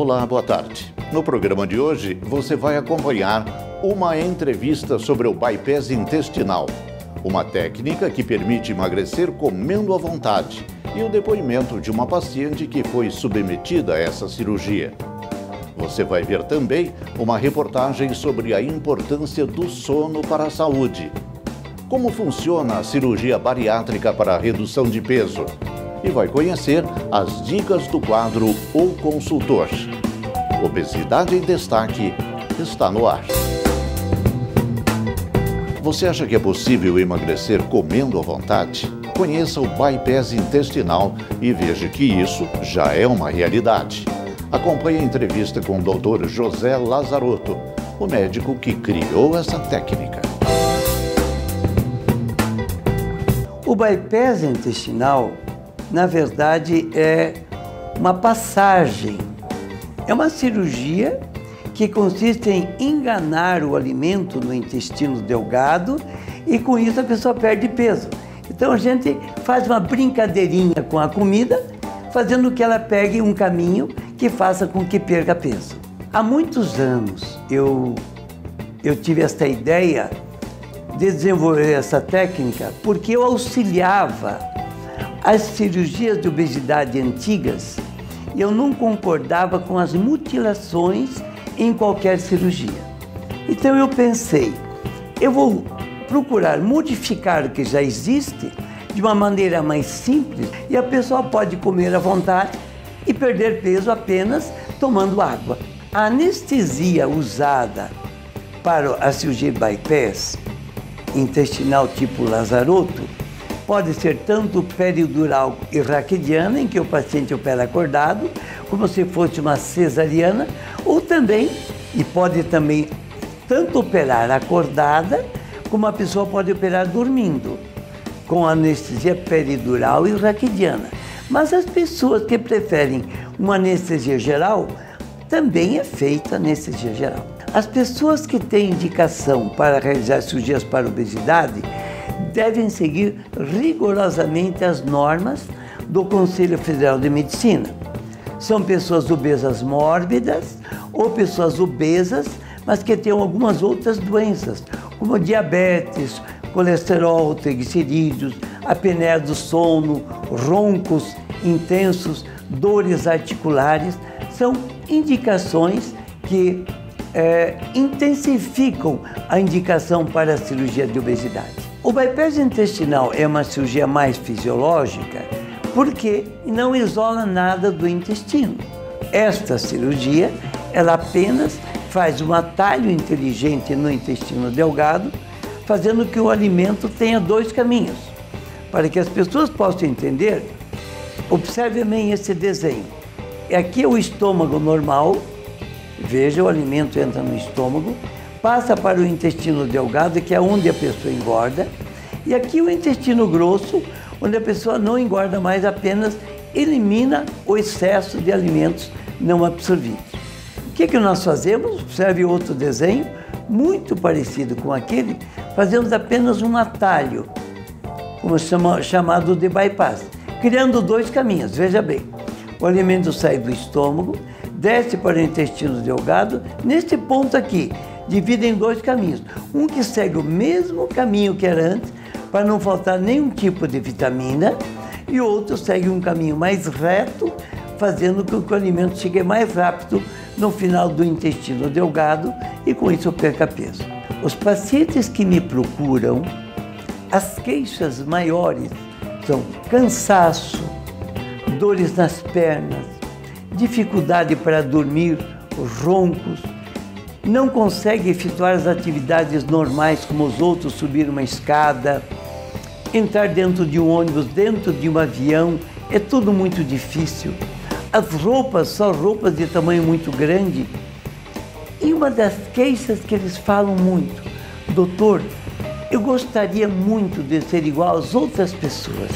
Olá, boa tarde. No programa de hoje, você vai acompanhar uma entrevista sobre o bypass intestinal, uma técnica que permite emagrecer comendo à vontade, e o depoimento de uma paciente que foi submetida a essa cirurgia. Você vai ver também uma reportagem sobre a importância do sono para a saúde, como funciona a cirurgia bariátrica para a redução de peso, e vai conhecer as dicas do quadro O Consultor. Obesidade em Destaque está no ar. Você acha que é possível emagrecer comendo à vontade? Conheça o bypass intestinal e veja que isso já é uma realidade. Acompanhe a entrevista com o Dr. José Lazarotto, o médico que criou essa técnica. O bypass intestinal, na verdade, é uma passagem. É uma cirurgia que consiste em enganar o alimento no intestino delgado e com isso a pessoa perde peso. Então a gente faz uma brincadeirinha com a comida, fazendo que ela pegue um caminho que faça com que perca peso. Há muitos anos eu tive esta ideia de desenvolver essa técnica porque eu auxiliava as cirurgias de obesidade antigas e eu não concordava com as mutilações em qualquer cirurgia. Então eu pensei, eu vou procurar modificar o que já existe de uma maneira mais simples e a pessoa pode comer à vontade e perder peso apenas tomando água. A anestesia usada para a cirurgia bypass intestinal tipo Lazarotto pode ser tanto peridural e raquidiana, em que o paciente opera acordado, como se fosse uma cesariana, ou também, e pode também tanto operar acordada, como a pessoa pode operar dormindo, com anestesia peridural e raquidiana. Mas as pessoas que preferem uma anestesia geral, também é feita anestesia geral. As pessoas que têm indicação para realizar cirurgias para obesidade devem seguir rigorosamente as normas do Conselho Federal de Medicina. São pessoas obesas mórbidas ou pessoas obesas, mas que têm algumas outras doenças, como diabetes, colesterol, triglicerídeos, apneia do sono, roncos intensos, dores articulares. São indicações que intensificam a indicação para a cirurgia de obesidade. O bypass intestinal é uma cirurgia mais fisiológica porque não isola nada do intestino. Esta cirurgia, ela apenas faz um atalho inteligente no intestino delgado, fazendo que o alimento tenha dois caminhos. Para que as pessoas possam entender, observe bem esse desenho. Aqui é o estômago normal, veja, o alimento entra no estômago, passa para o intestino delgado, que é onde a pessoa engorda, e aqui o intestino grosso, onde a pessoa não engorda mais, apenas elimina o excesso de alimentos não absorvidos. O que nós fazemos? Observe outro desenho, muito parecido com aquele, fazemos apenas um atalho, como chamado de bypass, criando dois caminhos. Veja bem, o alimento sai do estômago, desce para o intestino delgado, neste ponto aqui, divide em dois caminhos. Um que segue o mesmo caminho que era antes, para não faltar nenhum tipo de vitamina, e outro segue um caminho mais reto, fazendo com que o alimento chegue mais rápido no final do intestino delgado e com isso perca peso. Os pacientes que me procuram, as queixas maiores são cansaço, dores nas pernas, dificuldade para dormir, roncos, não consegue efetuar as atividades normais como os outros, subir uma escada, entrar dentro de um ônibus, dentro de um avião, é tudo muito difícil. As roupas, só roupas de tamanho muito grande. E uma das queixas que eles falam muito, doutor, eu gostaria muito de ser igual às outras pessoas.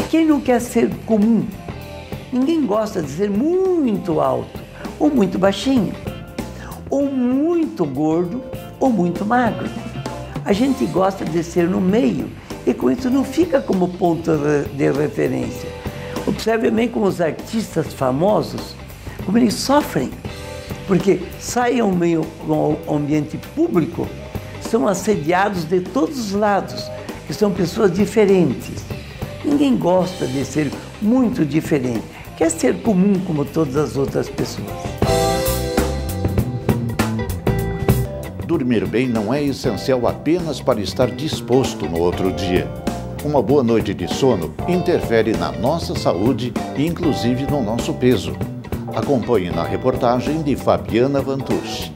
Quem não quer ser comum? Ninguém gosta de ser muito alto ou muito baixinho, ou muito gordo ou muito magro. A gente gosta de ser no meio e com isso não fica como ponto de referência. Observe bem como os artistas famosos como eles sofrem, porque saem ao meio ao ambiente público, são assediados de todos os lados, que são pessoas diferentes. Ninguém gosta de ser muito diferente, quer ser comum como todas as outras pessoas. Dormir bem não é essencial apenas para estar disposto no outro dia. Uma boa noite de sono interfere na nossa saúde e inclusive no nosso peso. Acompanhe na reportagem de Fabiana Vantucci.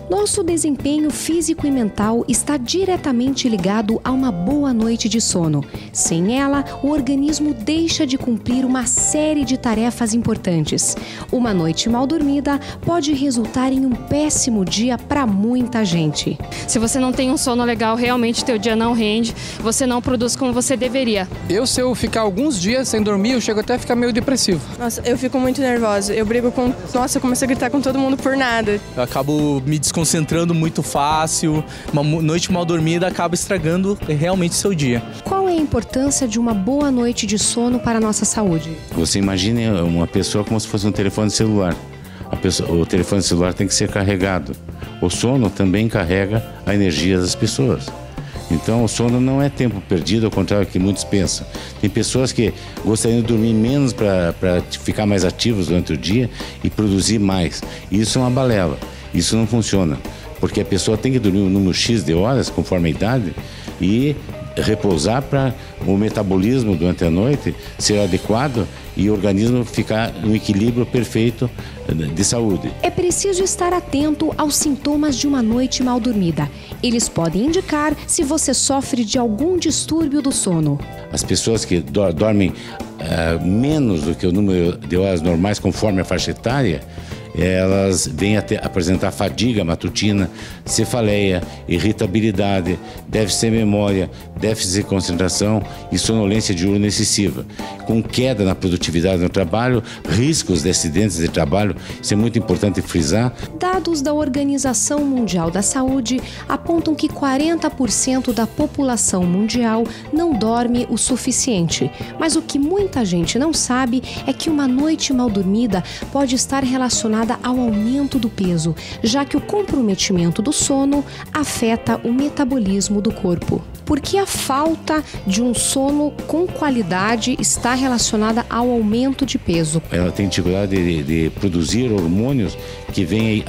Nosso desempenho físico e mental está diretamente ligado a uma boa noite de sono. Sem ela, o organismo deixa de cumprir uma série de tarefas importantes. Uma noite mal dormida pode resultar em um péssimo dia para muita gente. Se você não tem um sono legal, realmente teu dia não rende, você não produz como você deveria. Se eu ficar alguns dias sem dormir, eu chego até a ficar meio depressivo. Nossa, eu fico muito nervosa. Eu brigo com... Nossa, eu começo a gritar com todo mundo por nada. Eu acabo me desconcentrando muito fácil. Uma noite mal dormida acaba estragando realmente seu dia. Qual é a importância de uma boa noite de sono para a nossa saúde? Você imagine uma pessoa como se fosse um telefone celular. O telefone celular tem que ser carregado. O sono também carrega a energia das pessoas. Então o sono não é tempo perdido, ao contrário do que muitos pensam. Tem pessoas que gostariam de dormir menos para ficar mais ativos durante o dia e produzir mais. Isso é uma balela, isso não funciona. Porque a pessoa tem que dormir um número X de horas, conforme a idade, e repousar para o metabolismo durante a noite ser adequado e o organismo ficar no equilíbrio perfeito de saúde. É preciso estar atento aos sintomas de uma noite mal dormida. Eles podem indicar se você sofre de algum distúrbio do sono. As pessoas que dormem menos do que o número de horas normais conforme a faixa etária, elas vêm a apresentar fadiga matutina, cefaleia, irritabilidade, déficit de memória, déficit de concentração e sonolência diurna excessiva, com queda na produtividade no trabalho, riscos de acidentes de trabalho. Isso é muito importante frisar. Dados da Organização Mundial da Saúde apontam que 40% da população mundial não dorme o suficiente. Mas o que muita gente não sabe é que uma noite mal dormida pode estar relacionada ao aumento do peso, já que o comprometimento do sono afeta o metabolismo do corpo. Porque a falta de um sono com qualidade está relacionada ao aumento de peso. Ela tem dificuldade de produzir hormônios que vêm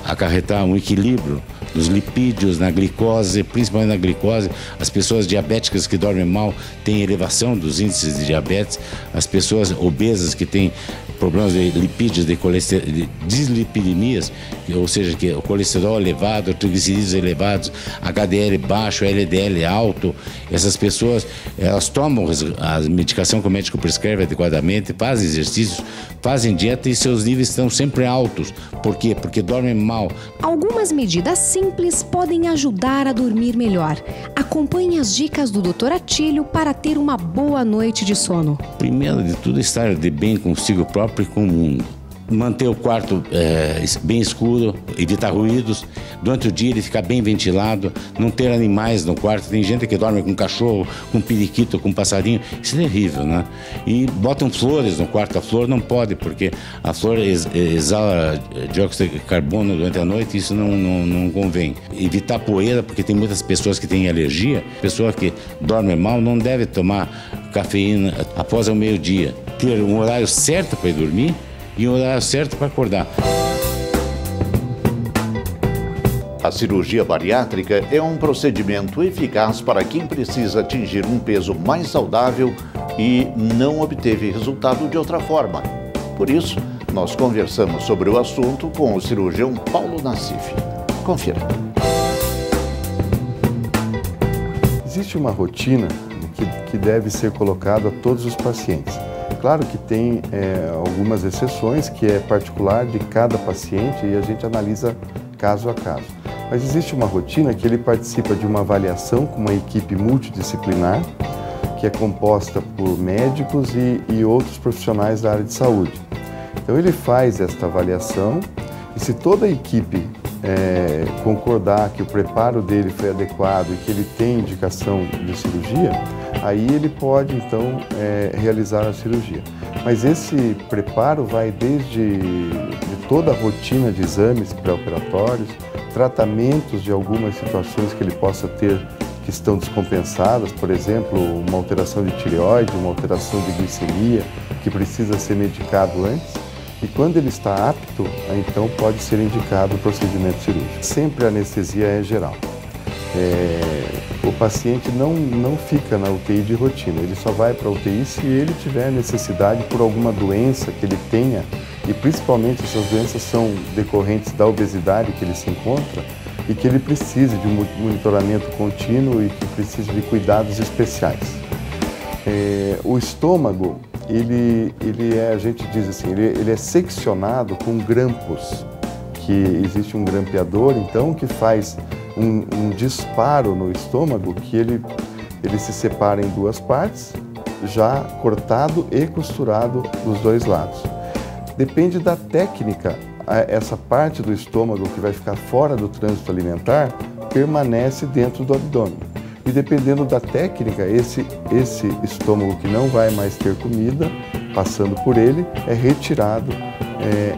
acarretar um equilíbrio nos lipídios, na glicose, principalmente na glicose. As pessoas diabéticas que dormem mal têm elevação dos índices de diabetes. As pessoas obesas que têm problemas de lipídios, de dislipidemias, ou seja, que o colesterol elevado, triglicerídeos elevados, HDL baixo, LDL alto. Essas pessoas, elas tomam a medicação que o médico prescreve adequadamente, fazem exercícios, fazem dieta e seus níveis estão sempre altos. Por quê? Porque dormem mal. Algumas medidas simples podem ajudar a dormir melhor. Acompanhe as dicas do Dr. Atílio para ter uma boa noite de sono. Primeiro de tudo, estar de bem consigo próprio e com o mundo. Manter o quarto bem escuro, evitar ruídos. Durante o dia ele ficar bem ventilado, não ter animais no quarto. Tem gente que dorme com cachorro, com periquito, com passarinho. Isso é terrível, né? E botam flores no quarto. A flor não pode, porque a flor exala dióxido de carbono durante a noite e isso não convém. Evitar poeira, porque tem muitas pessoas que têm alergia. Pessoa que dorme mal não deve tomar cafeína após o meio-dia. Ter um horário certo para ir dormir e um horário certo para acordar. A cirurgia bariátrica é um procedimento eficaz para quem precisa atingir um peso mais saudável e não obteve resultado de outra forma. Por isso, nós conversamos sobre o assunto com o cirurgião Paulo Nassif. Confira. Existe uma rotina que deve ser colocada a todos os pacientes. Claro que tem algumas exceções, que é particular de cada paciente e a gente analisa caso a caso. Mas existe uma rotina que ele participa de uma avaliação com uma equipe multidisciplinar, que é composta por médicos e outros profissionais da área de saúde. Então ele faz esta avaliação e se toda a equipe concordar que o preparo dele foi adequado e que ele tem indicação de cirurgia, aí ele pode então realizar a cirurgia. Mas esse preparo vai desde toda a rotina de exames pré-operatórios, tratamentos de algumas situações que ele possa ter que estão descompensadas, por exemplo, uma alteração de tireoide, uma alteração de glicemia, que precisa ser medicado antes. E quando ele está apto, então pode ser indicado o procedimento cirúrgico. Sempre a anestesia é geral. O paciente não fica na UTI de rotina, ele só vai para a UTI se ele tiver necessidade por alguma doença que ele tenha, e principalmente essas doenças são decorrentes da obesidade que ele se encontra, e que ele precise de um monitoramento contínuo e que precise de cuidados especiais. O estômago, a gente diz assim, ele é seccionado com grampos, que existe um grampeador, então, que faz um disparo no estômago, que ele se separa em duas partes, já cortado e costurado dos dois lados. Depende da técnica, essa parte do estômago que vai ficar fora do trânsito alimentar permanece dentro do abdômen. E dependendo da técnica, esse estômago que não vai mais ter comida, passando por ele, é retirado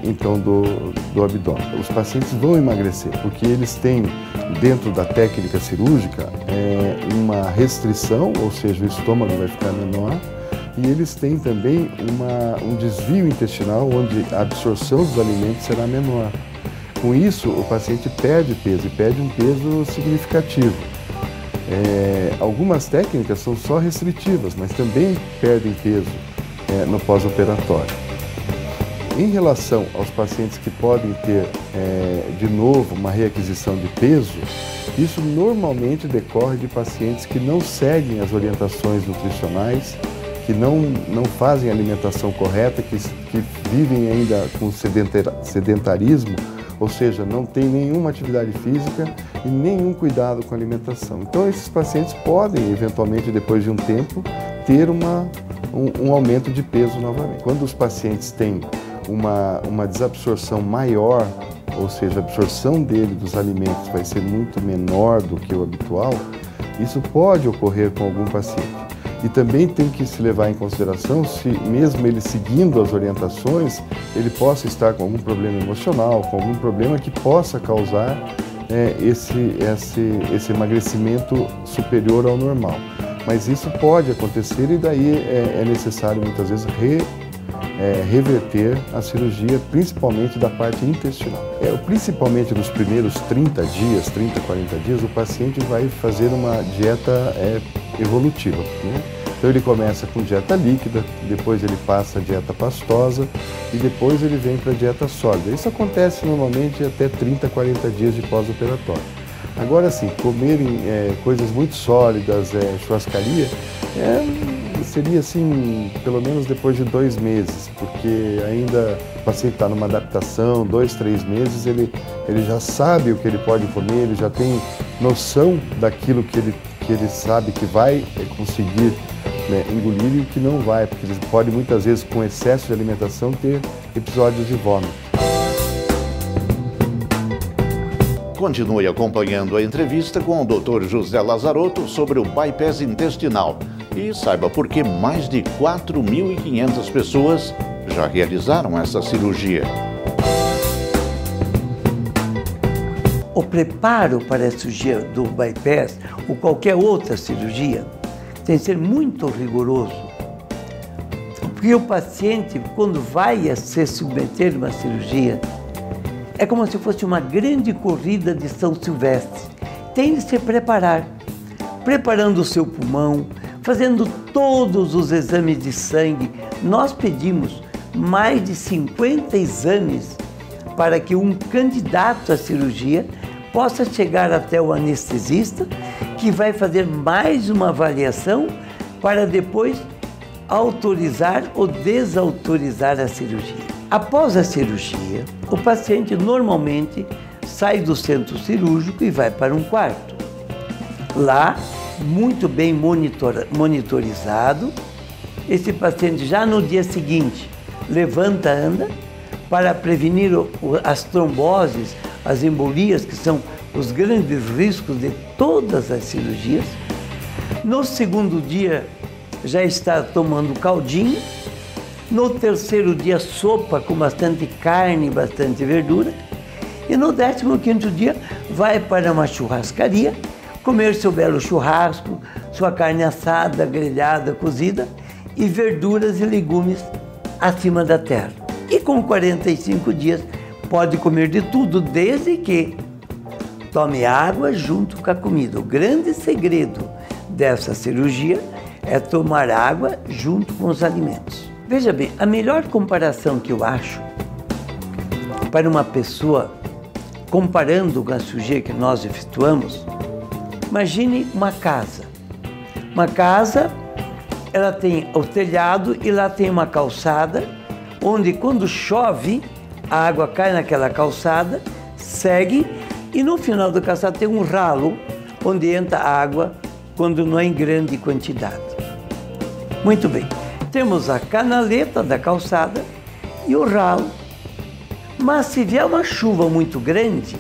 então do abdômen. Os pacientes vão emagrecer porque eles têm, dentro da técnica cirúrgica, uma restrição, ou seja, o estômago vai ficar menor, e eles têm também um desvio intestinal onde a absorção dos alimentos será menor. Com isso, o paciente perde peso, e perde um peso significativo. Algumas técnicas são só restritivas, mas também perdem peso no pós-operatório. Em relação aos pacientes que podem ter, de novo, uma reaquisição de peso, isso normalmente decorre de pacientes que não seguem as orientações nutricionais, que não fazem a alimentação correta, que vivem ainda com sedentarismo, ou seja, não tem nenhuma atividade física e nenhum cuidado com a alimentação. Então, esses pacientes podem, eventualmente, depois de um tempo, ter um aumento de peso novamente. Quando os pacientes têm uma desabsorção maior, ou seja, a absorção dele dos alimentos vai ser muito menor do que o habitual, isso pode ocorrer com algum paciente. E também tem que se levar em consideração se, mesmo ele seguindo as orientações, ele possa estar com algum problema emocional, com algum problema que possa causar esse emagrecimento superior ao normal. Mas isso pode acontecer e daí é necessário muitas vezes reverter a cirurgia, principalmente da parte intestinal. Principalmente nos primeiros 30 dias, 30, 40 dias, o paciente vai fazer uma dieta evolutiva, né? Então ele começa com dieta líquida, depois ele passa a dieta pastosa e depois ele vem para a dieta sólida. Isso acontece normalmente até 30, 40 dias de pós-operatório. Agora sim, comerem coisas muito sólidas, churrascaria, seria assim, pelo menos depois de 2 meses, porque ainda o paciente está numa adaptação, 2, 3 meses, ele já sabe o que ele pode comer, ele já tem noção daquilo que ele sabe que vai conseguir engolir e o que não vai, porque eles podem muitas vezes, com excesso de alimentação, ter episódios de vômito. Continue acompanhando a entrevista com o Dr. José Lazarotto sobre o bypass intestinal e saiba por que mais de 4.500 pessoas já realizaram essa cirurgia. O preparo para a cirurgia do bypass ou qualquer outra cirurgia tem que ser muito rigoroso, porque o paciente, quando vai se submeter a uma cirurgia, é como se fosse uma grande corrida de São Silvestre. Tem de se preparar, preparando o seu pulmão, fazendo todos os exames de sangue. Nós pedimos mais de 50 exames para que um candidato à cirurgia possa chegar até o anestesista, que vai fazer mais uma avaliação para depois autorizar ou desautorizar a cirurgia. Após a cirurgia, o paciente normalmente sai do centro cirúrgico e vai para um quarto. Lá, muito bem monitorizado, esse paciente já no dia seguinte levanta, anda, para prevenir as tromboses, as embolias, que são os grandes riscos de todas as cirurgias. No segundo dia, já está tomando caldinho. No terceiro dia, sopa com bastante carne, bastante verdura. E no 15º dia, vai para uma churrascaria, comer seu belo churrasco, sua carne assada, grelhada, cozida e verduras e legumes acima da terra. E com 45 dias, pode comer de tudo, desde que tome água junto com a comida. O grande segredo dessa cirurgia é tomar água junto com os alimentos. Veja bem, a melhor comparação que eu acho para uma pessoa, comparando com a cirurgia que nós efetuamos, imagine uma casa. Uma casa, ela tem o telhado e lá tem uma calçada, onde quando chove, a água cai naquela calçada, segue, e no final da calçada tem um ralo, onde entra a água quando não é em grande quantidade. Muito bem, temos a canaleta da calçada e o ralo. Mas se vier uma chuva muito grande,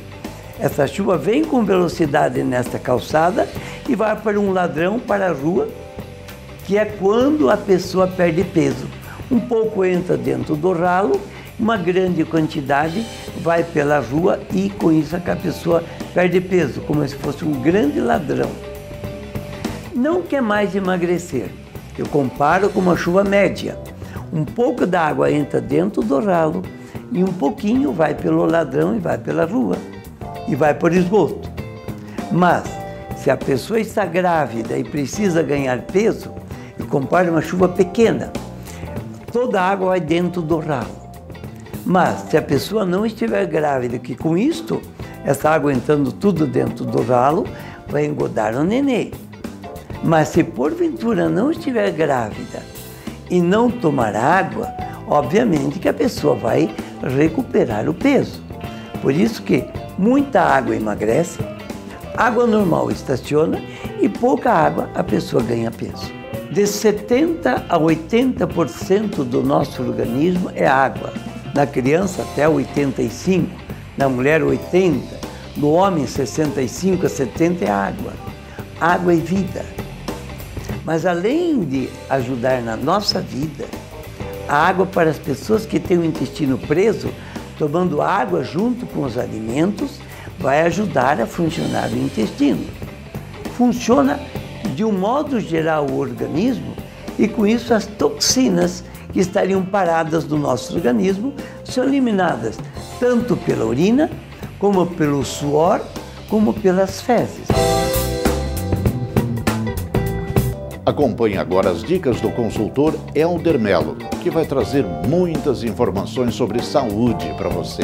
essa chuva vem com velocidade nesta calçada e vai para um ladrão, para a rua, que é quando a pessoa perde peso. Um pouco entra dentro do ralo, uma grande quantidade vai pela rua e com isso a pessoa perde peso, como se fosse um grande ladrão. Não quer mais emagrecer. Eu comparo com uma chuva média. Um pouco da água entra dentro do ralo e um pouquinho vai pelo ladrão e vai pela rua e vai por esgoto. Mas se a pessoa está grávida e precisa ganhar peso, eu comparo uma chuva pequena. Toda a água vai dentro do ralo. Mas se a pessoa não estiver grávida, que com isto, essa água entrando tudo dentro do ralo, vai engordar o nenê. Mas se porventura não estiver grávida e não tomar água, obviamente que a pessoa vai recuperar o peso. Por isso que muita água emagrece, água normal estaciona e pouca água a pessoa ganha peso. De 70% a 80% do nosso organismo é água. Na criança até 85%, na mulher 80%, no homem 65% a 70% é água. Água é vida. Mas além de ajudar na nossa vida, a água para as pessoas que têm o intestino preso, tomando água junto com os alimentos, vai ajudar a funcionar o intestino. Funciona de um modo geral o organismo e com isso as toxinas que estariam paradas do nosso organismo são eliminadas tanto pela urina, como pelo suor, como pelas fezes. Acompanhe agora as dicas do consultor Helder Melo, que vai trazer muitas informações sobre saúde para você.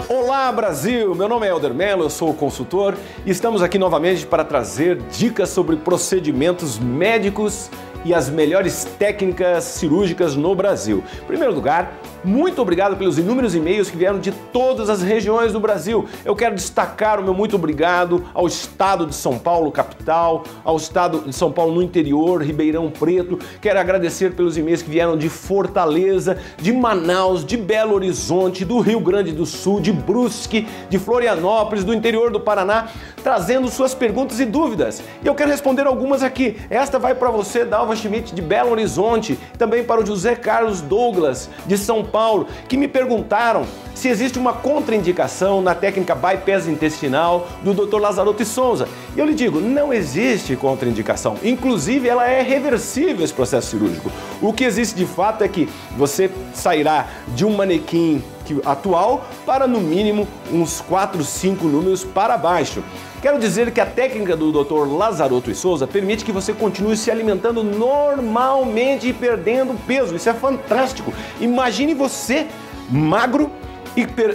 Olá Brasil, meu nome é Helder Melo, eu sou o consultor e estamos aqui novamente para trazer dicas sobre procedimentos médicos e as melhores técnicas cirúrgicas no Brasil. Em primeiro lugar, muito obrigado pelos inúmeros e-mails que vieram de todas as regiões do Brasil. Eu quero destacar o meu muito obrigado ao estado de São Paulo, capital, ao estado de São Paulo no interior, Ribeirão Preto. Quero agradecer pelos e-mails que vieram de Fortaleza, de Manaus, de Belo Horizonte, do Rio Grande do Sul, de Brusque, de Florianópolis, do interior do Paraná, trazendo suas perguntas e dúvidas. E eu quero responder algumas aqui. Esta vai para você, Dalva Schmidt, de Belo Horizonte, também para o José Carlos Douglas, de São Paulo, que me perguntaram se existe uma contraindicação na técnica bypass intestinal do Dr. Lazaroto e Souza. E eu lhe digo, não existe contraindicação. Inclusive, ela é reversível, esse processo cirúrgico. O que existe de fato é que você sairá de um manequim atual para, no mínimo, uns 4, 5 números para baixo. Quero dizer que a técnica do Dr. Lazaroto e Souza permite que você continue se alimentando normalmente e perdendo peso. Isso é fantástico. Imagine você magro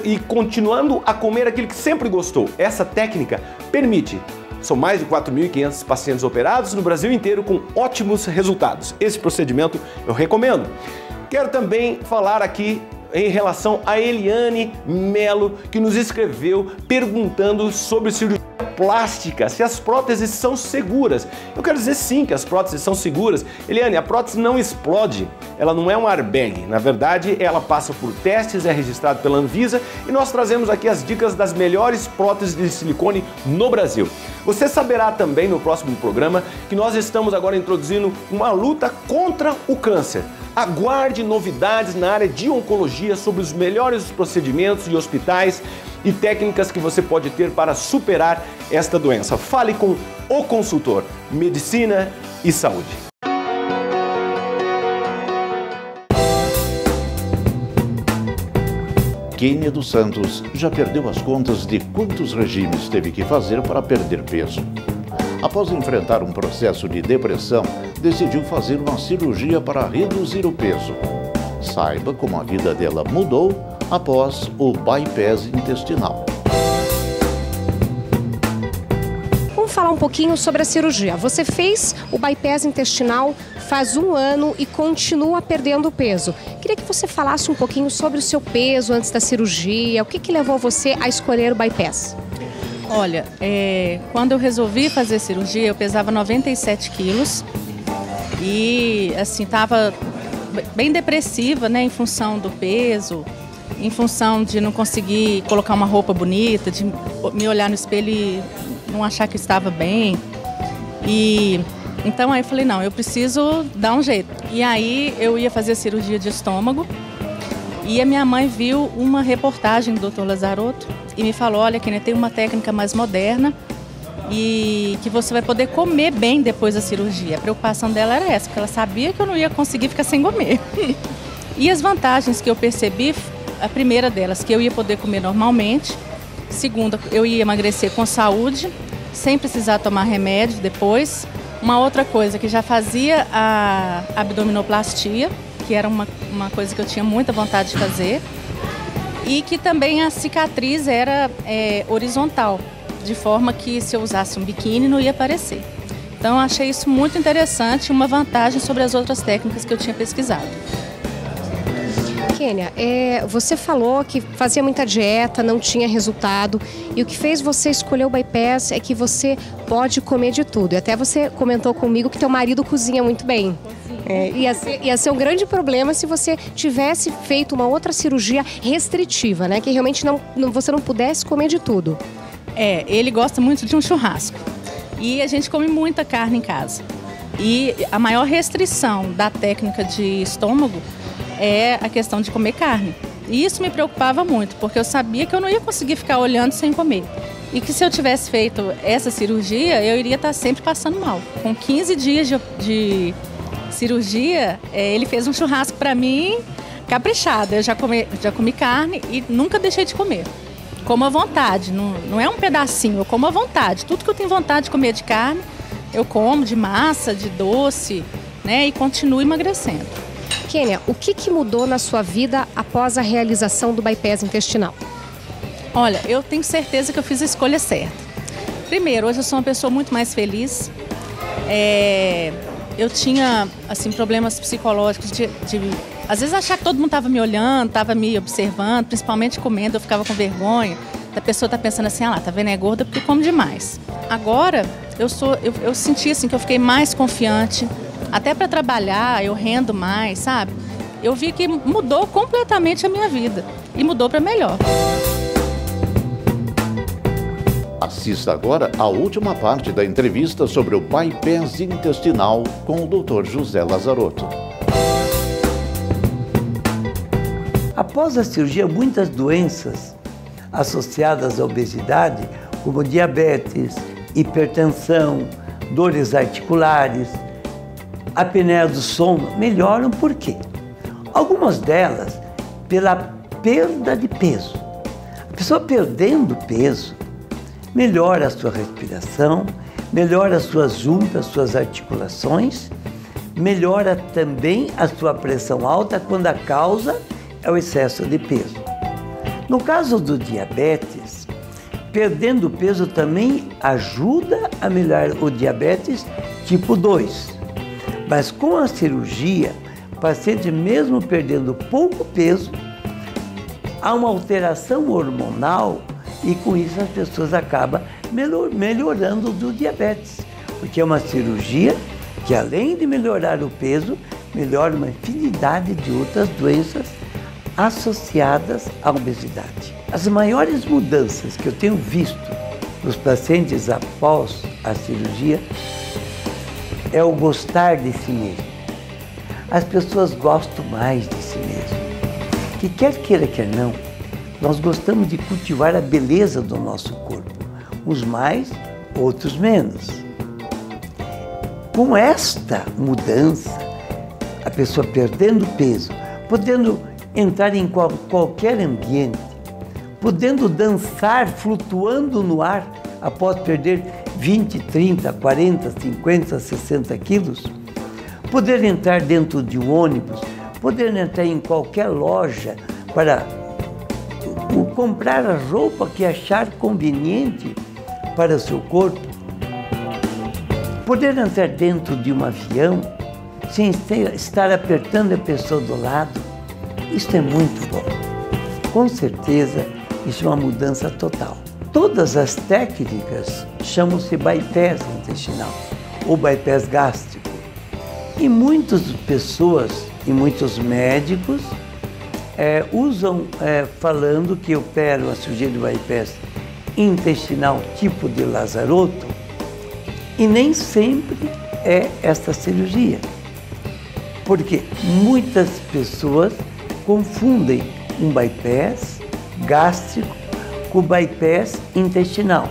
e continuando a comer aquilo que sempre gostou. Essa técnica permite. São mais de 4.500 pacientes operados no Brasil inteiro com ótimos resultados. Esse procedimento eu recomendo. Quero também falar aqui em relação a Eliane Melo, que nos escreveu perguntando sobre cirurgia plástica, se as próteses são seguras. Eu quero dizer sim que as próteses são seguras. Eliane, a prótese não explode, ela não é um airbag. Na verdade, ela passa por testes, é registrada pela Anvisa e nós trazemos aqui as dicas das melhores próteses de silicone no Brasil. Você saberá também no próximo programa que nós estamos agora introduzindo uma luta contra o câncer. Aguarde novidades na área de oncologia sobre os melhores procedimentos e hospitais e técnicas que você pode ter para superar esta doença. Fale com o consultor Medicina e Saúde. Kênia dos Santos já perdeu as contas de quantos regimes teve que fazer para perder peso. Após enfrentar um processo de depressão, decidiu fazer uma cirurgia para reduzir o peso. Saiba como a vida dela mudou após o bypass intestinal. Vamos falar um pouquinho sobre a cirurgia. Você fez o bypass intestinal faz 1 ano e continua perdendo peso. Queria que você falasse um pouquinho sobre o seu peso antes da cirurgia, o que levou você a escolher o bypass? Olha, quando eu resolvi fazer cirurgia, eu pesava 97 quilos e, assim, estava bem depressiva, né, em função do peso, em função de não conseguir colocar uma roupa bonita, de me olhar no espelho e não achar que estava bem. E então aí eu falei, não, eu preciso dar um jeito. E aí eu ia fazer a cirurgia de estômago e a minha mãe viu uma reportagem do Dr. Lazzarotto e me falou, olha, Kênia, tem uma técnica mais moderna e que você vai poder comer bem depois da cirurgia. A preocupação dela era essa, porque ela sabia que eu não ia conseguir ficar sem comer. E as vantagens que eu percebi, a primeira delas, que eu ia poder comer normalmente. Segunda, eu ia emagrecer com saúde, sem precisar tomar remédio depois. Uma outra coisa, que já fazia a abdominoplastia, que era uma coisa que eu tinha muita vontade de fazer. E que também a cicatriz era horizontal, de forma que se eu usasse um biquíni não ia aparecer. Então eu achei isso muito interessante, uma vantagem sobre as outras técnicas que eu tinha pesquisado. Kênia, você falou que fazia muita dieta, não tinha resultado, e o que fez você escolher o bypass é que você pode comer de tudo. E até você comentou comigo que teu marido cozinha muito bem. Ia ser um grande problema se você tivesse feito uma outra cirurgia restritiva, né? Que realmente você não pudesse comer de tudo. Ele gosta muito de um churrasco. E a gente come muita carne em casa. E a maior restrição da técnica de estômago é a questão de comer carne. E isso me preocupava muito, porque eu sabia que eu não ia conseguir ficar olhando sem comer. E que se eu tivesse feito essa cirurgia, eu iria estar sempre passando mal. Com 15 dias de cirurgia, ele fez um churrasco para mim caprichado. Eu já comi carne e nunca deixei de comer. Como à vontade, não é um pedacinho, eu como à vontade. Tudo que eu tenho vontade de comer de carne, eu como, de massa, de doce, né? E continuo emagrecendo. Kênia, o que mudou na sua vida após a realização do bypass intestinal? Olha, eu tenho certeza que eu fiz a escolha certa. Primeiro, hoje eu sou uma pessoa muito mais feliz. Eu tinha, assim, problemas psicológicos de às vezes achar que todo mundo estava me olhando, estava me observando, principalmente comendo, eu ficava com vergonha. A pessoa está pensando assim, tá vendo, é gorda porque come demais. Agora, eu senti assim que eu fiquei mais confiante, até para trabalhar, eu rendo mais, sabe? Eu vi que mudou completamente a minha vida e mudou para melhor. Assista agora a última parte da entrevista sobre o bypass intestinal com o Dr. José Lazzarotto. Após a cirurgia, muitas doenças associadas à obesidade, como diabetes, hipertensão, dores articulares, apneia do sono, melhoram por quê? Algumas delas pela perda de peso. A pessoa perdendo peso melhora a sua respiração, melhora as suas juntas, suas articulações, melhora também a sua pressão alta quando a causa é o excesso de peso. No caso do diabetes, perdendo peso também ajuda a melhorar o diabetes tipo 2. Mas com a cirurgia, o paciente mesmo perdendo pouco peso, há uma alteração hormonal e com isso as pessoas acabam melhorando do diabetes, porque é uma cirurgia que, além de melhorar o peso, melhora uma infinidade de outras doenças associadas à obesidade. As maiores mudanças que eu tenho visto nos pacientes após a cirurgia é o gostar de si mesmo. As pessoas gostam mais de si mesmo. Que quer queira, quer não, nós gostamos de cultivar a beleza do nosso corpo. Uns mais, outros menos. Com esta mudança, a pessoa perdendo peso, podendo entrar em qualquer ambiente, podendo dançar flutuando no ar após perder 20, 30, 40, 50, 60 quilos, poder entrar dentro de um ônibus, poder entrar em qualquer loja para comprar a roupa que achar conveniente para o seu corpo, poder entrar dentro de um avião sem estar apertando a pessoa do lado, isso é muito bom. Com certeza, isso é uma mudança total. Todas as técnicas chamam-se bypass intestinal ou bypass gástrico. E muitas pessoas e muitos médicos usam falando que operam a cirurgia de bypass intestinal tipo de Lazaroto, e nem sempre é esta cirurgia, porque muitas pessoas confundem um bypass gástrico com bypass intestinal.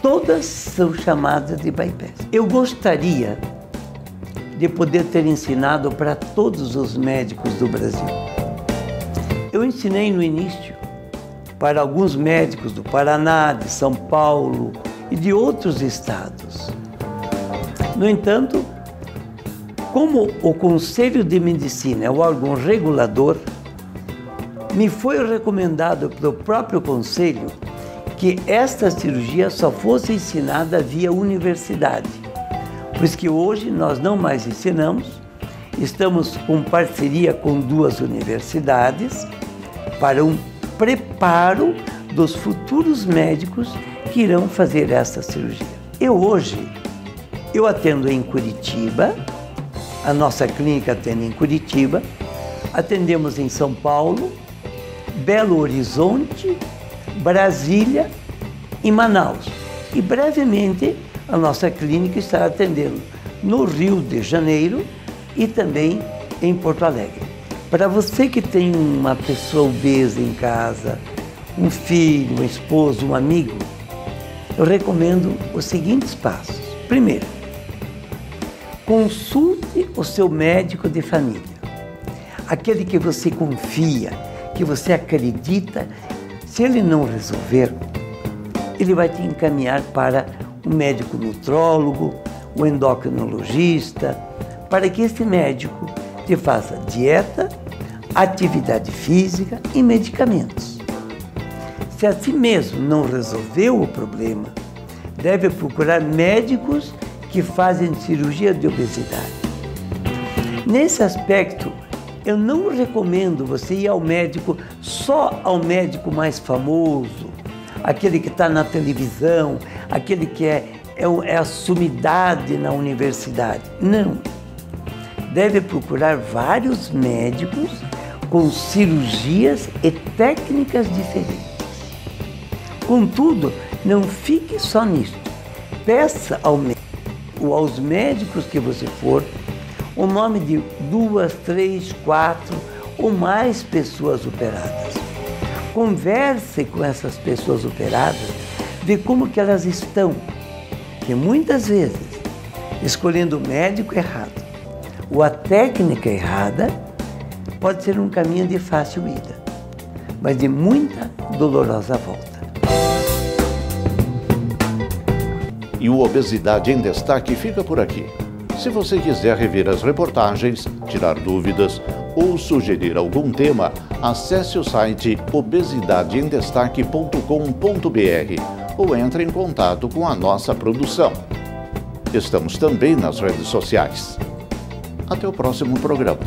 Todas são chamadas de bypass. Eu gostaria de poder ter ensinado para todos os médicos do Brasil. Eu ensinei no início para alguns médicos do Paraná, de São Paulo e de outros estados. No entanto, como o Conselho de Medicina é o órgão regulador, me foi recomendado pelo próprio Conselho que esta cirurgia só fosse ensinada via universidade. Por isso que hoje nós não mais ensinamos, estamos com parceria com 2 universidades para um preparo dos futuros médicos que irão fazer esta cirurgia. Eu atendo em Curitiba, a nossa clínica atende em Curitiba, atendemos em São Paulo, Belo Horizonte, Brasília e Manaus. E brevemente a nossa clínica estará atendendo no Rio de Janeiro e também em Porto Alegre. Para você que tem uma pessoa obesa em casa, um filho, um esposo, um amigo, eu recomendo os seguintes passos. Primeiro, consulte o seu médico de família, aquele que você confia, que você acredita. Se ele não resolver, ele vai te encaminhar para o médico nutrólogo, o endocrinologista, para que esse médico te faça dieta, atividade física e medicamentos. Se assim mesmo não resolveu o problema, deve procurar médicos que fazem cirurgia de obesidade. Nesse aspecto, eu não recomendo você ir ao médico, só ao médico mais famoso, aquele que está na televisão, aquele que é a sumidade na universidade. Não. Deve procurar vários médicos com cirurgias e técnicas diferentes. Contudo, não fique só nisso. Peça aos médicos que você for o nome de 2, 3, 4 ou mais pessoas operadas. Converse com essas pessoas operadas, vê como que elas estão. Porque muitas vezes, escolhendo o médico errado ou a técnica errada, pode ser um caminho de fácil ida, mas de muita dolorosa volta. E o Obesidade em Destaque fica por aqui. Se você quiser rever as reportagens, tirar dúvidas ou sugerir algum tema, acesse o site obesidadeemdestaque.com.br ou entre em contato com a nossa produção. Estamos também nas redes sociais. Até o próximo programa.